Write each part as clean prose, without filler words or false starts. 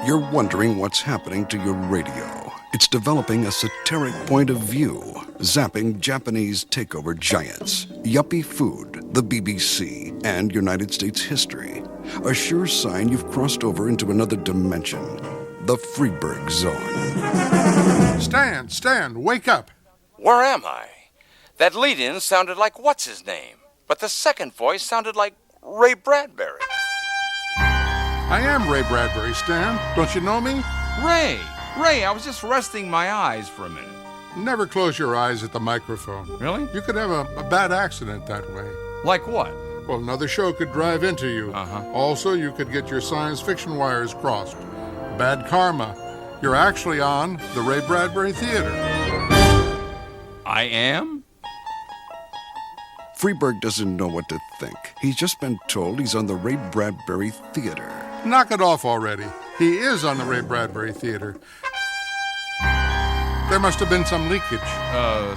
You're wondering what's happening to your radio. It's developing a satiric point of view, zapping Japanese takeover giants, yuppie food, the BBC, and United States history. A sure sign you've crossed over into another dimension, the Freberg Zone. Stan, wake up. Where am I? That lead-in sounded like what's-his-name, but the second voice sounded like Ray Bradbury. I am Ray Bradbury, Stan. Don't you know me? Ray, I was just resting my eyes for a minute. Never close your eyes at the microphone. Really? You could have a bad accident that way. Like what? Well, another show could drive into you. Also, you could get your science fiction wires crossed. Bad karma. You're actually on the Ray Bradbury Theater. I am? Freberg doesn't know what to think. He's just been told he's on the Ray Bradbury Theater. Knock it off already. He is on the Ray Bradbury Theater. There must have been some leakage.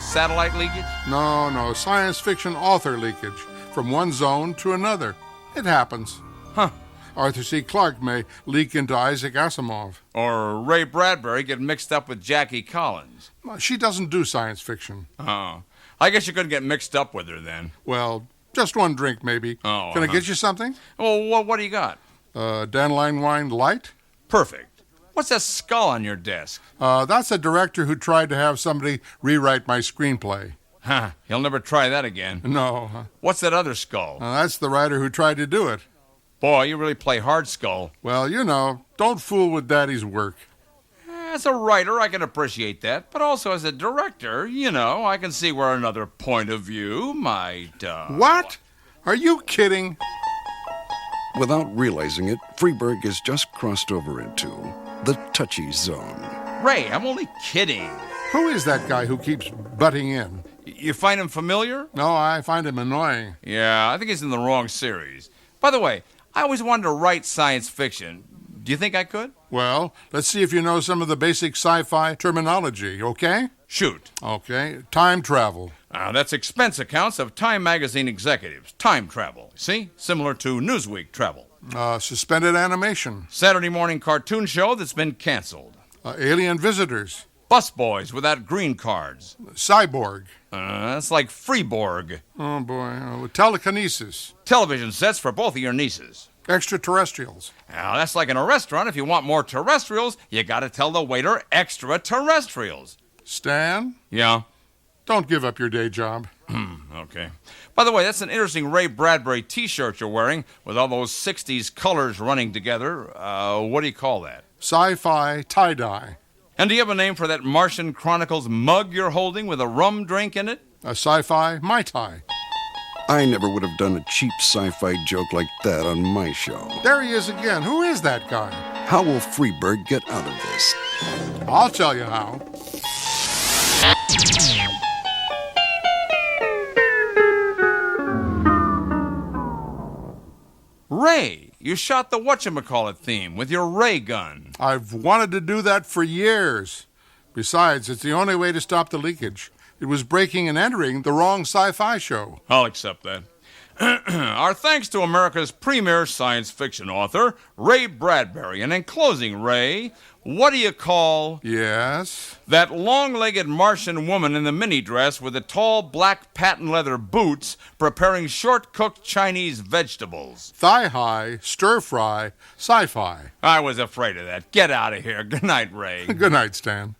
Satellite leakage? No, science fiction author leakage from one zone to another. It happens. Huh. Arthur C. Clarke may leak into Isaac Asimov. Or Ray Bradbury get mixed up with Jackie Collins. She doesn't do science fiction. Oh. I guess you couldn't get mixed up with her then. Well, just one drink maybe. Oh, Can I get you something? Well, what do you got? Dandelion wine light? Perfect. What's that skull on your desk? That's a director who tried to have somebody rewrite my screenplay. Huh. He'll never try that again. No. What's that other skull? That's the writer who tried to do it. Boy, you really play hard skull. Well, don't fool with Daddy's work. As a writer, I can appreciate that. But also as a director, I can see where another point of view might... What? Are you kidding? Without realizing it, Freberg has just crossed over into the touchy zone. Ray, I'm only kidding. Who is that guy who keeps butting in? You find him familiar? No, I find him annoying. Yeah, I think he's in the wrong series. By the way, I always wanted to write science fiction. Do you think I could? Well, let's see if you know some of the basic sci-fi terminology, okay? Shoot. Okay. Time travel. That's expense accounts of Time magazine executives. Time travel. See? Similar to Newsweek travel. Suspended animation. Saturday morning cartoon show that's been canceled. Alien visitors. Busboys without green cards. Cyborg. That's like Freeborg. Oh, boy. Telekinesis. Television sets for both of your nieces. Extraterrestrials. Now, that's like in a restaurant. If you want more terrestrials, you gotta tell the waiter extraterrestrials. Stan? Yeah? Don't give up your day job. Okay. By the way, that's an interesting Ray Bradbury t-shirt you're wearing with all those 60s colors running together. What do you call that? Sci-fi tie-dye. And do you have a name for that Martian Chronicles mug you're holding with a rum drink in it? A sci-fi Mai Tai. I never would have done a cheap sci-fi joke like that on my show. There he is again. Who is that guy? How will Freberg get out of this? I'll tell you how. Ray, you shot the whatchamacallit theme with your ray gun. I've wanted to do that for years. Besides, it's the only way to stop the leakage. It was breaking and entering the wrong sci-fi show. I'll accept that. Our thanks to America's premier science fiction author, Ray Bradbury. And in closing, Ray, what do you call... Yes? That long-legged Martian woman in the mini dress with the tall black patent leather boots preparing short-cooked Chinese vegetables? Thigh-high, stir-fry, sci-fi. I was afraid of that. Get out of here. Good night, Ray. Good night, Stan.